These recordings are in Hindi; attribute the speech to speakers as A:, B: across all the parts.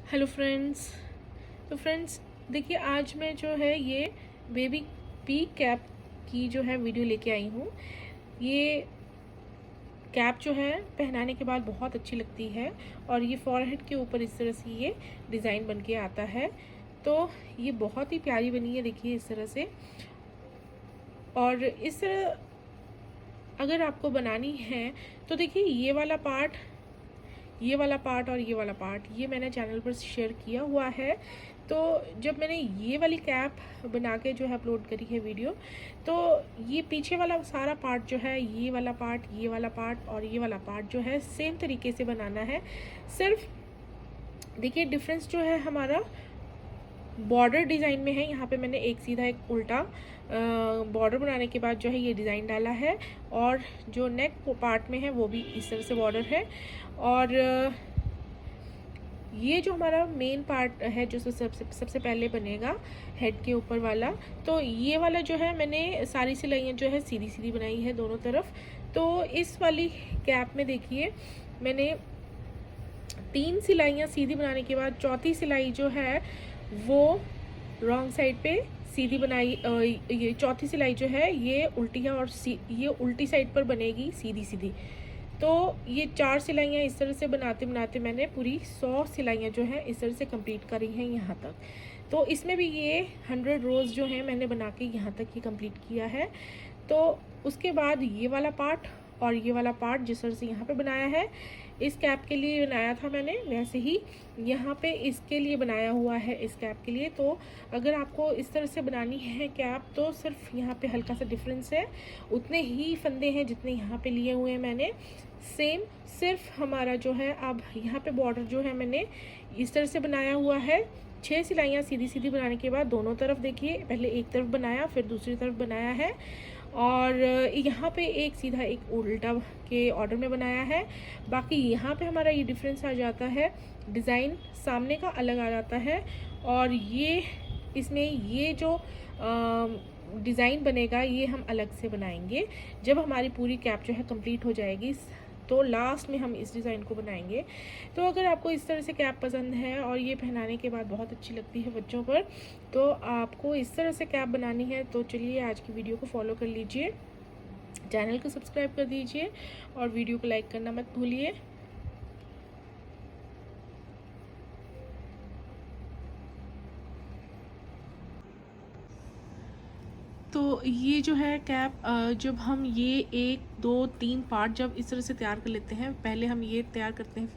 A: Hello friends. तो फ्रेंड्स देखिए, आज मैं जो है ये बेबी पी कैप की जो है वीडियो लेके आई हूँ। ये कैप जो है पहनाने के बाद बहुत अच्छी लगती है और ये फॉरहेड के ऊपर इस तरह से ये डिज़ाइन बन के आता है। तो ये बहुत ही प्यारी बनी है, देखिए इस तरह से। और इस तरह अगर आपको बनानी है तो देखिए ये वाला पार्ट और ये वाला पार्ट ये मैंने चैनल पर शेयर किया हुआ है। तो जब मैंने ये वाली कैप बना के जो है अपलोड करी है वीडियो, तो ये पीछे वाला सारा पार्ट जो है, ये वाला पार्ट और ये वाला पार्ट जो है सेम तरीके से बनाना है। सिर्फ देखिए डिफरेंस जो है हमारा बॉर्डर डिज़ाइन में है। यहाँ पे मैंने एक सीधा एक उल्टा बॉर्डर बनाने के बाद जो है ये डिज़ाइन डाला है, और जो नेक पार्ट में है वो भी इस तरह से बॉर्डर है। और ये जो हमारा मेन पार्ट है जो सबसे पहले बनेगा हेड के ऊपर वाला, तो ये वाला जो है मैंने सारी सिलाइयाँ जो है सीधी सीधी बनाई है दोनों तरफ। तो इस वाली कैप में देखिए मैंने 3 सिलाइयाँ सीधी बनाने के बाद चौथी सिलाई जो है वो रॉन्ग साइड पे सीधी बनाई। ये चौथी सिलाई जो है ये उल्टी है और ये उल्टी साइड पर बनेगी सीधी सीधी। तो ये 4 सिलाइयाँ इस तरह से बनाते बनाते मैंने पूरी 100 सिलाइयाँ जो है इस तरह से कंप्लीट करी हैं यहाँ तक। तो इसमें भी ये 100 रोज़ जो है मैंने बना के यहाँ तक ही कंप्लीट किया है। तो उसके बाद ये वाला पार्ट और ये वाला पार्ट जिस तरह से यहाँ पे बनाया है, इस कैप के लिए बनाया था मैंने, वैसे ही यहाँ पे इसके लिए बनाया हुआ है इस कैप के लिए। तो अगर आपको इस तरह से बनानी है कैप तो सिर्फ यहाँ पे हल्का सा डिफरेंस है, उतने ही फंदे हैं जितने यहाँ पे लिए हुए हैं मैंने सेम। सिर्फ हमारा जो है अब यहाँ पे बॉर्डर जो है मैंने इस तरह से बनाया हुआ है। 6 सिलाइयाँ सीधी सीधी बनाने के बाद दोनों तरफ देखिए, पहले एक तरफ बनाया फिर दूसरी तरफ बनाया है, और यहाँ पे एक सीधा एक उल्टा के ऑर्डर में बनाया है। बाकी यहाँ पे हमारा ये डिफरेंस आ जाता है, डिज़ाइन सामने का अलग आ जाता है। और ये इसमें ये जो डिज़ाइन बनेगा ये हम अलग से बनाएंगे जब हमारी पूरी कैप जो है कंप्लीट हो जाएगी, तो लास्ट में हम इस डिज़ाइन को बनाएंगे। तो अगर आपको इस तरह से कैप पसंद है और ये पहनाने के बाद बहुत अच्छी लगती है बच्चों पर, तो आपको इस तरह से कैप बनानी है तो चलिए आज की वीडियो को फॉलो कर लीजिए, चैनल को सब्सक्राइब कर दीजिए और वीडियो को लाइक करना मत भूलिए। तो ये जो है कैप जब हम ये 1 2 3 पार्ट जब इस तरह से तैयार कर लेते हैं, पहले हम ये तैयार करते हैं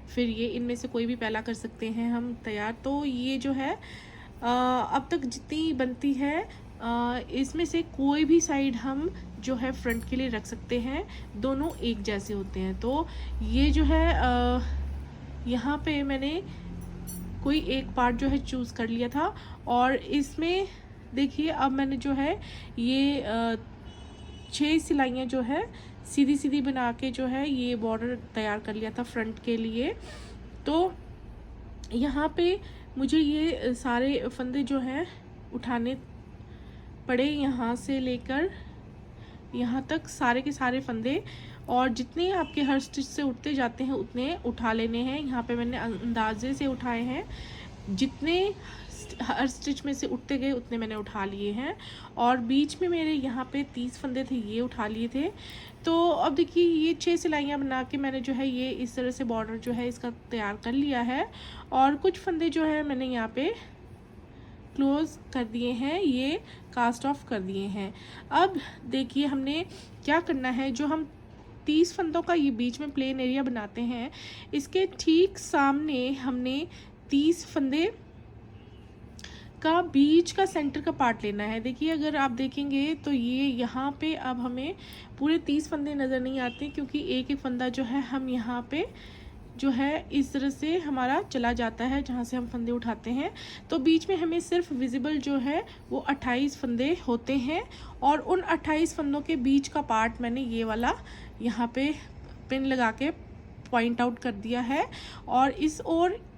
A: फिर ये इनमें से कोई भी पहला कर सकते हैं हम तैयार। तो ये जो है अब तक जितनी बनती है इसमें से कोई भी साइड हम जो है फ्रंट के लिए रख सकते हैं, दोनों एक जैसे होते हैं। तो ये जो है यहाँ पे मैंने कोई एक पार्ट जो है चूज़ कर लिया था, और इसमें देखिए अब मैंने जो है ये 6 सिलाइयाँ जो है सीधी सीधी बना के जो है ये बॉर्डर तैयार कर लिया था फ्रंट के लिए। तो यहाँ पे मुझे ये सारे फंदे जो हैं उठाने पड़े, यहाँ से लेकर यहाँ तक सारे के सारे फंदे, और जितने आपके हर स्टिच से उठते जाते हैं उतने उठा लेने हैं। यहाँ पे मैंने अंदाजे से उठाए हैं, जितने हर स्टिच में से उठते गए उतने मैंने उठा लिए हैं। और बीच में मेरे यहाँ पे 30 फंदे थे, ये उठा लिए थे। तो अब देखिए ये 6 सिलाइयाँ बना के मैंने जो है ये इस तरह से बॉर्डर जो है इसका तैयार कर लिया है, और कुछ फंदे जो है मैंने यहाँ पे क्लोज कर दिए हैं, ये कास्ट ऑफ कर दिए हैं। अब देखिए हमने क्या करना है, जो हम 30 फंदों का ये बीच में प्लेन एरिया बनाते हैं, इसके ठीक सामने हमने 30 फंदे का बीच का सेंटर का पार्ट लेना है। देखिए अगर आप देखेंगे तो ये यहाँ पे अब हमें पूरे 30 फंदे नज़र नहीं आते, क्योंकि एक एक फंदा जो है हम यहाँ पे जो है इस तरह से हमारा चला जाता है जहाँ से हम फंदे उठाते हैं। तो बीच में हमें सिर्फ विजिबल जो है वो 28 फंदे होते हैं, और उन 28 फंदों के बीच का पार्ट मैंने ये वाला यहाँ पे पिन लगा के पॉइंट आउट कर दिया है। और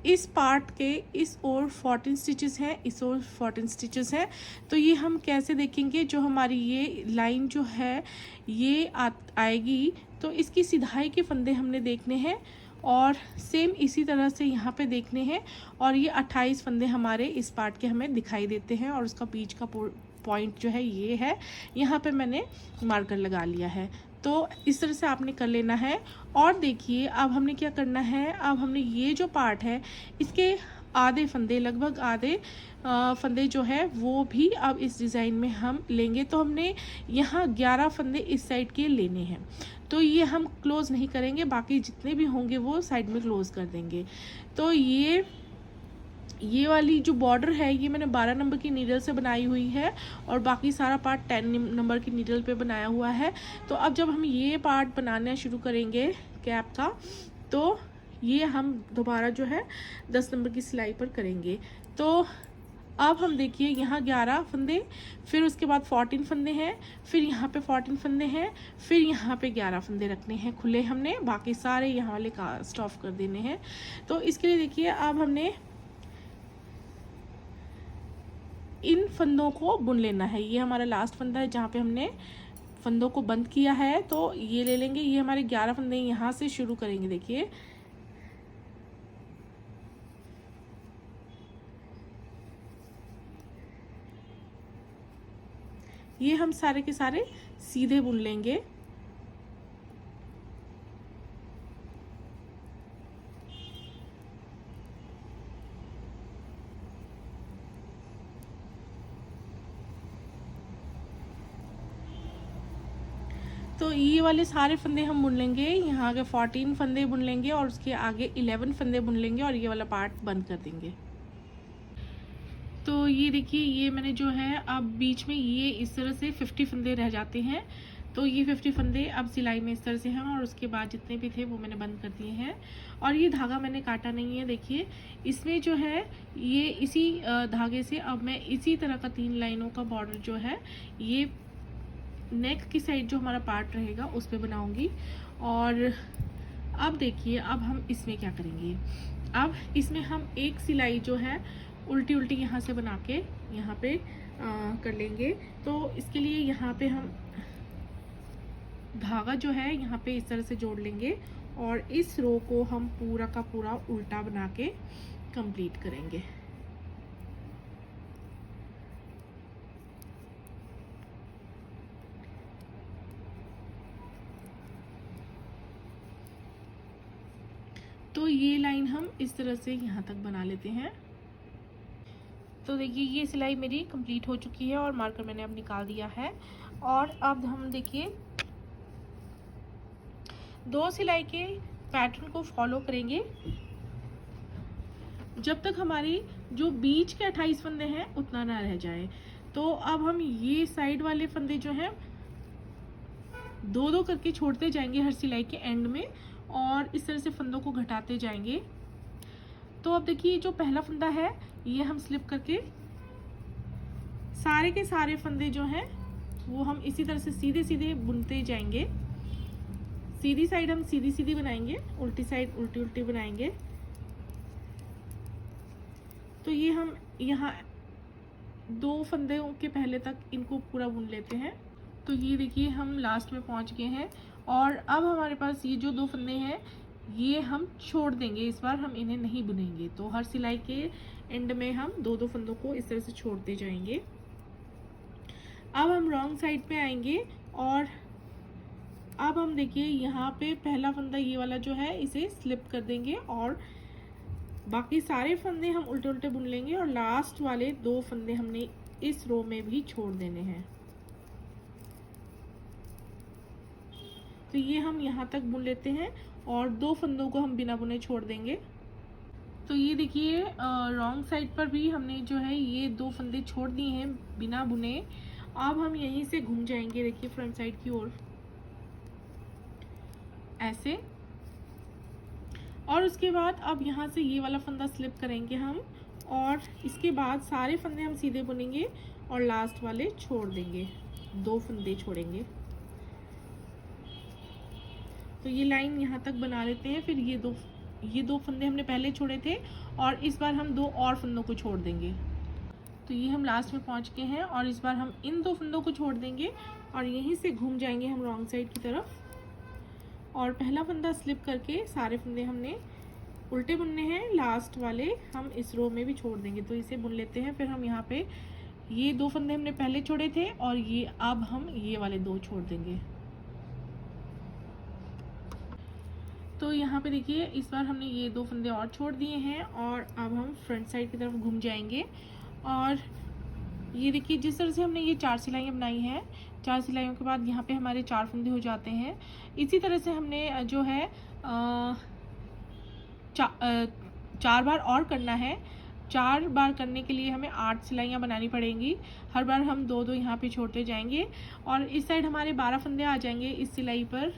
A: इस पार्ट के इस ओर 14 स्टिचेस हैं, इस ओर 14 स्टिचेस हैं। तो ये हम कैसे देखेंगे, जो हमारी ये लाइन जो है ये आएगी, तो इसकी सिधाई के फंदे हमने देखने हैं और सेम इसी तरह से यहाँ पे देखने हैं। और ये 28 फंदे हमारे इस पार्ट के हमें दिखाई देते हैं और उसका बीच का पॉइंट जो है ये है, यहाँ पे मैंने मार्कर लगा लिया है। तो इस तरह से आपने कर लेना है। और देखिए अब हमने क्या करना है, अब हमने ये जो पार्ट है इसके आधे फंदे, लगभग आधे फंदे जो है वो भी अब इस डिज़ाइन में हम लेंगे। तो हमने यहाँ 11 फंदे इस साइड के लेने हैं, तो ये हम क्लोज़ नहीं करेंगे, बाकी जितने भी होंगे वो साइड में क्लोज़ कर देंगे। तो ये वाली जो बॉर्डर है ये मैंने 12 नंबर की नीडल से बनाई हुई है और बाकी सारा पार्ट 10 नंबर की नीडल पे बनाया हुआ है। तो अब जब हम ये पार्ट बनाना शुरू करेंगे कैप का, तो ये हम दोबारा जो है 10 नंबर की सिलाई पर करेंगे। तो अब हम देखिए यहाँ 11 फंदे, फिर उसके बाद 14 फंदे हैं, फिर यहाँ पे 14 फंदे हैं, फिर यहाँ पे 11 फंदे रखने हैं खुले हमने, बाकी सारे यहाँ वाले कास्ट ऑफ कर देने हैं। तो इसके लिए देखिए अब हमने इन फंदों को बुन लेना है। ये हमारा लास्ट फंदा है जहाँ पे हमने फंदों को बंद किया है, तो ये ले लेंगे। ये हमारे 11 फंदे यहाँ से शुरू करेंगे। देखिए ये हम सारे के सारे सीधे बुन लेंगे। तो ये वाले सारे फंदे हम बुन लेंगे, यहाँ आगे 14 फंदे बुन लेंगे और उसके आगे 11 फंदे बुन लेंगे और ये वाला पार्ट बंद कर देंगे। तो ये देखिए ये मैंने जो है अब बीच में ये इस तरह से 50 फंदे रह जाते हैं, तो ये 50 फंदे अब सिलाई में इस तरह से हैं और उसके बाद जितने भी थे वो मैंने बंद कर दिए हैं। और ये धागा मैंने काटा नहीं है, देखिए इसमें जो है ये इसी धागे से अब मैं इसी तरह का 3 लाइनों का बॉर्डर जो है ये नेक की साइड जो हमारा पार्ट रहेगा उस पर बनाऊंगी। और अब देखिए अब हम इसमें क्या करेंगे, अब इसमें हम एक सिलाई जो है उल्टी उल्टी यहाँ से बना के यहाँ पे कर लेंगे। तो इसके लिए यहाँ पे हम धागा जो है यहाँ पे इस तरह से जोड़ लेंगे और इस रो को हम पूरा का पूरा उल्टा बना के कंप्लीट करेंगे। तो ये लाइन हम इस तरह से यहाँ तक बना लेते हैं। तो देखिए ये सिलाई मेरी कंप्लीट हो चुकी है और मार्कर मैंने अब निकाल दिया है। और अब हम देखिए 2 सिलाई के पैटर्न को फॉलो करेंगे जब तक हमारी जो बीच के 28 फंदे हैं उतना ना रह जाए। तो अब हम ये साइड वाले फंदे जो हैं 2-2 करके छोड़ते जाएंगे हर सिलाई के एंड में और इस तरह से फंदों को घटाते जाएंगे। तो अब देखिए जो पहला फंदा है ये हम स्लिप करके सारे के सारे फंदे जो हैं वो हम इसी तरह से सीधे सीधे बुनते जाएंगे। सीधी साइड हम सीधी सीधी बनाएंगे, उल्टी साइड उल्टी उल्टी बनाएंगे। तो ये हम यहाँ 2 फंदों के पहले तक इनको पूरा बुन लेते हैं। तो ये देखिए हम लास्ट में पहुँच गए हैं और अब हमारे पास ये जो 2 फंदे हैं ये हम छोड़ देंगे, इस बार हम इन्हें नहीं बुनेंगे। तो हर सिलाई के एंड में हम 2-2 फंदों को इस तरह से छोड़ते जाएंगे। अब हम रॉन्ग साइड पे आएंगे और अब हम देखिए यहाँ पे पहला फंदा ये वाला जो है इसे स्लिप कर देंगे और बाकी सारे फंदे हम उल्टे उल्टे बुन लेंगे और लास्ट वाले 2 फंदे हमने इस रो में भी छोड़ देने हैं। तो ये हम यहाँ तक बुन लेते हैं और 2 फंदों को हम बिना बुने छोड़ देंगे। तो ये देखिए रॉन्ग साइड पर भी हमने जो है ये 2 फंदे छोड़ दिए हैं बिना बुने। अब हम यहीं से घूम जाएंगे, देखिए फ्रंट साइड की ओर ऐसे। और उसके बाद अब यहाँ से ये वाला फंदा स्लिप करेंगे हम और इसके बाद सारे फंदे हम सीधे बुनेंगे और लास्ट वाले छोड़ देंगे, 2 फंदे छोड़ेंगे। तो ये लाइन यहाँ तक बना लेते हैं। फिर ये दो फंदे हमने पहले छोड़े थे और इस बार हम 2 और फंदों को छोड़ देंगे। तो ये हम लास्ट में पहुँच गए हैं और इस बार हम इन 2 फंदों को छोड़ देंगे और यहीं से घूम जाएंगे हम रॉन्ग साइड की तरफ और पहला फंदा स्लिप करके सारे फंदे हमने उल्टे बुनने हैं, लास्ट वाले हम इस रो में भी छोड़ देंगे। तो इसे बुन लेते हैं। फिर हम यहाँ पे ये 2 फंदे हमने पहले छोड़े थे और ये अब हम ये वाले 2 छोड़ देंगे। तो यहाँ पे देखिए इस बार हमने ये 2 फंदे और छोड़ दिए हैं और अब हम फ्रंट साइड की तरफ घूम जाएंगे। और ये देखिए जिस तरह से हमने ये 4 सिलाइयाँ बनाई हैं, 4 सिलाइयों के बाद यहाँ पे हमारे 4 फंदे हो जाते हैं। इसी तरह से हमने जो है 4 बार और करना है। 4 बार करने के लिए हमें 8 सिलाइयाँ बनानी पड़ेंगी। हर बार हम 2-2 यहाँ पे छोड़ते जाएंगे और इस साइड हमारे 12 फंदे आ जाएंगे इस सिलाई पर,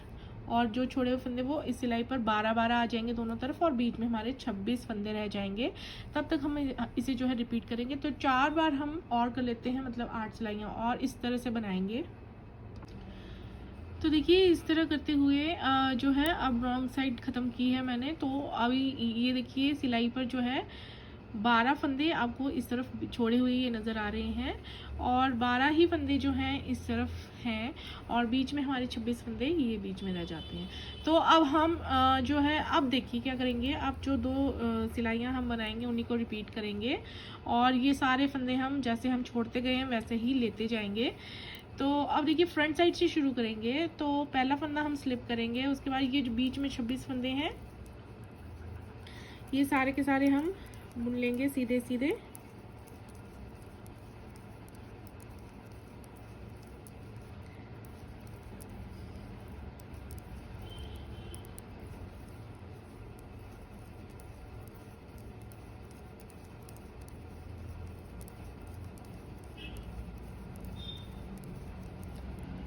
A: और जो छोड़े हुए फंदे वो इस सिलाई पर 12-12 आ जाएंगे दोनों तरफ, और बीच में हमारे 26 फंदे रह जाएंगे। तब तक हम इसे जो है रिपीट करेंगे। तो 4 बार हम और कर लेते हैं, मतलब 8 सिलाइयाँ और इस तरह से बनाएंगे। तो देखिए इस तरह करते हुए जो है अब रॉन्ग साइड ख़त्म की है मैंने। तो अभी ये देखिए सिलाई पर जो है 12 फंदे आपको इस तरफ छोड़े हुए ये नज़र आ रहे हैं और 12 ही फंदे जो हैं इस तरफ हैं और बीच में हमारे 26 फंदे ये बीच में रह जाते हैं। तो अब हम जो है अब देखिए क्या करेंगे। अब जो 2 सिलाइयाँ हम बनाएंगे उन्हीं को रिपीट करेंगे और ये सारे फंदे हम जैसे हम छोड़ते गए हैं वैसे ही लेते जाएंगे। तो अब देखिए फ्रंट साइड से शुरू करेंगे। तो पहला फंदा हम स्लिप करेंगे, उसके बाद ये जो बीच में 26 फंदे हैं ये सारे के सारे हम बुन लेंगे सीधे सीधे।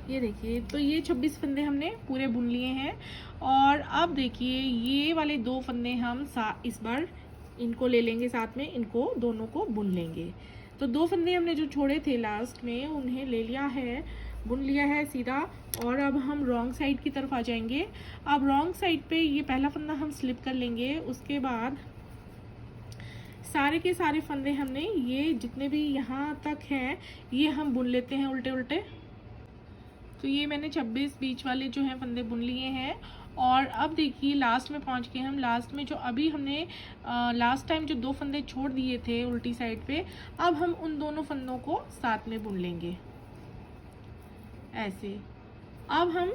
A: ये देखिए तो ये 26 फंदे हमने पूरे बुन लिए हैं और अब देखिए ये वाले 2 फंदे हम इस बार इनको ले लेंगे साथ में, इनको दोनों को बुन लेंगे। तो 2 फंदे हमने जो छोड़े थे लास्ट में उन्हें ले लिया है, बुन लिया है सीधा। और अब हम रॉन्ग साइड की तरफ आ जाएंगे। अब रॉन्ग साइड पे ये पहला फंदा हम स्लिप कर लेंगे, उसके बाद सारे के सारे फंदे हमने ये जितने भी यहाँ तक हैं ये हम बुन लेते हैं उल्टे उल्टे। तो ये मैंने 26 बीच वाले जो हैं फंदे बुन लिए हैं और अब देखिए लास्ट में पहुंच गए हम। लास्ट में जो अभी हमने लास्ट टाइम जो 2 फंदे छोड़ दिए थे उल्टी साइड पे, अब हम उन दोनों फंदों को साथ में बुन लेंगे ऐसे। अब हम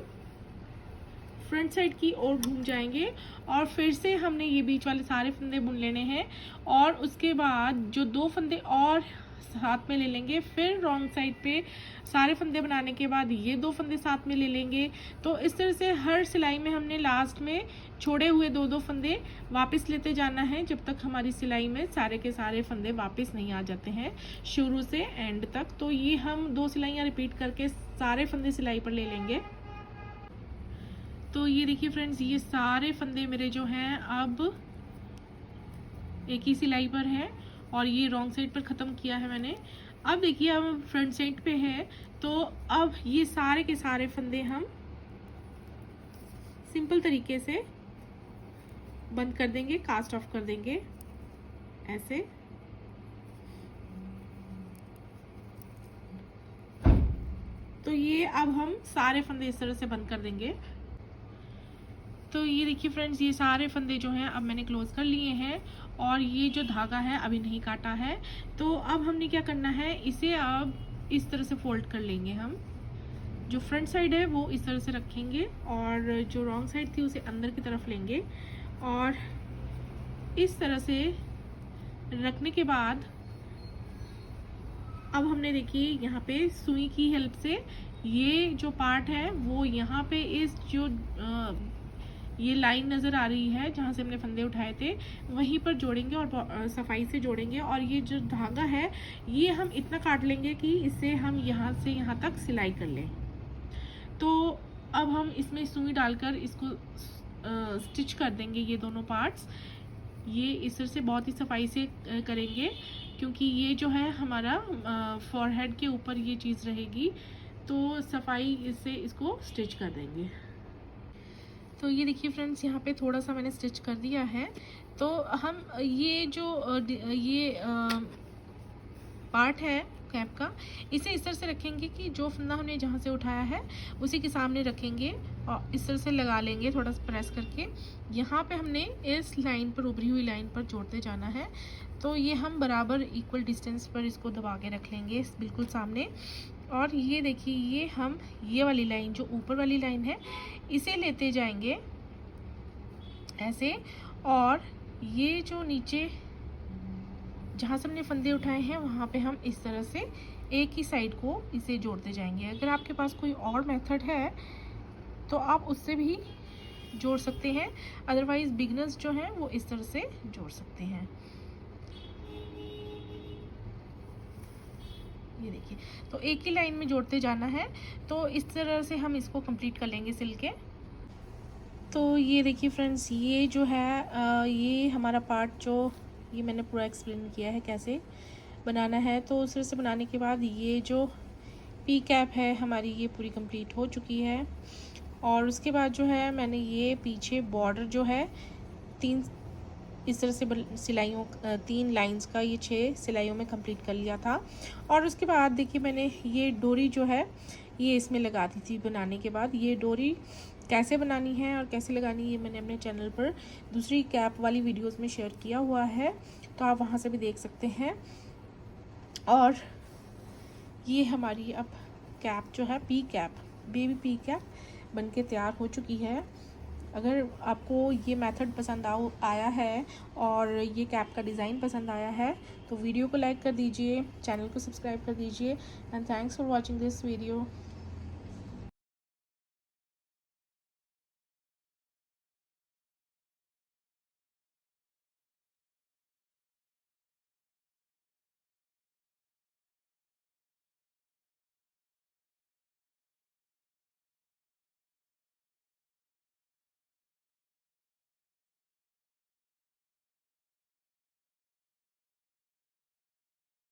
A: फ्रंट साइड की ओर घूम जाएंगे और फिर से हमने ये बीच वाले सारे फंदे बुन लेने हैं और उसके बाद जो 2 फंदे और साथ में ले लेंगे। फिर रॉन्ग साइड पे सारे फंदे बनाने के बाद ये 2 फंदे साथ में ले लेंगे। तो इस तरह से हर सिलाई में हमने लास्ट में छोड़े हुए 2-2 फंदे वापस लेते जाना है जब तक हमारी सिलाई में सारे के सारे फंदे वापस नहीं आ जाते हैं शुरू से एंड तक। तो ये हम 2 सिलाइयाँ रिपीट करके सारे फंदे सिलाई पर ले लेंगे। तो ये देखिए फ्रेंड्स ये सारे फंदे मेरे जो हैं अब एक ही सिलाई पर हैं और ये रॉन्ग साइड पर ख़त्म किया है मैंने। अब देखिए अब फ्रंट साइड पे है। तो अब ये सारे के सारे फंदे हम सिंपल तरीके से बंद कर देंगे, कास्ट ऑफ कर देंगे ऐसे। तो ये अब हम सारे फंदे इस तरह से बंद कर देंगे। तो ये देखिए फ्रेंड्स ये सारे फंदे जो हैं अब मैंने क्लोज कर लिए हैं और ये जो धागा है अभी नहीं काटा है। तो अब हमने क्या करना है, इसे अब इस तरह से फोल्ड कर लेंगे। हम जो फ्रंट साइड है वो इस तरह से रखेंगे और जो रॉन्ग साइड थी उसे अंदर की तरफ लेंगे और इस तरह से रखने के बाद अब हमने देखिए यहाँ पे सुई की हेल्प से ये जो पार्ट है वो यहाँ पे इस जो ये लाइन नज़र आ रही है जहाँ से हमने फंदे उठाए थे वहीं पर जोड़ेंगे और सफाई से जोड़ेंगे। और ये जो धागा है ये हम इतना काट लेंगे कि इससे हम यहाँ से यहाँ तक सिलाई कर लें। तो अब हम इसमें सुई डालकर इसको स्टिच कर देंगे ये दोनों पार्ट्स। ये इस तरह से बहुत ही सफाई से करेंगे क्योंकि ये जो है हमारा फॉरहेड के ऊपर ये चीज़ रहेगी, तो सफाई से इसको स्टिच कर देंगे। तो ये देखिए फ्रेंड्स यहाँ पे थोड़ा सा मैंने स्टिच कर दिया है। तो हम ये जो ये पार्ट है कैप का। इसे इस तरह से रखेंगे कि जो फंदा हमने जहाँ से उठाया है उसी के सामने रखेंगे और इस तरह से लगा लेंगे थोड़ा सा प्रेस करके। यहाँ पे हमने इस लाइन पर, उभरी हुई लाइन पर जोड़ते जाना है। तो ये हम बराबर इक्वल डिस्टेंस पर इसको दबा के रख लेंगे बिल्कुल सामने। और ये देखिए, ये हम ये वाली लाइन, जो ऊपर वाली लाइन है, इसे लेते जाएंगे ऐसे, और ये जो नीचे जहाँ से हमने फंदे उठाए हैं वहाँ पे हम इस तरह से एक ही साइड को इसे जोड़ते जाएंगे। अगर आपके पास कोई और मेथड है तो आप उससे भी जोड़ सकते हैं, अदरवाइज़ बिगनर्स जो हैं वो इस तरह से जोड़ सकते हैं। ये देखिए, तो एक ही लाइन में जोड़ते जाना है। तो इस तरह से हम इसको कंप्लीट कर लेंगे सिल के। तो ये देखिए फ्रेंड्स, ये जो है ये हमारा पार्ट, जो ये मैंने पूरा एक्सप्लेन किया है कैसे बनाना है। तो उस तरह से बनाने के बाद ये जो पी कैप है हमारी, ये पूरी कंप्लीट हो चुकी है। और उसके बाद जो है मैंने ये पीछे बॉर्डर जो है 3 इस तरह से सिलाइयों 3 लाइंस का ये 6 सिलाइयों में कंप्लीट कर लिया था। और उसके बाद देखिए, मैंने ये डोरी जो है ये इसमें लगा दी थी बनाने के बाद। ये डोरी कैसे बनानी है और कैसे लगानी है ये मैंने अपने चैनल पर दूसरी कैप वाली वीडियोस में शेयर किया हुआ है, तो आप वहाँ से भी देख सकते हैं। और ये हमारी अब कैप जो है, P cap, baby P cap बनके तैयार हो चुकी है। अगर आपको ये मेथड पसंद आया है और ये कैप का डिज़ाइन पसंद आया है तो वीडियो को लाइक कर दीजिए, चैनल को सब्सक्राइब कर दीजिए। And thanks for watching this video.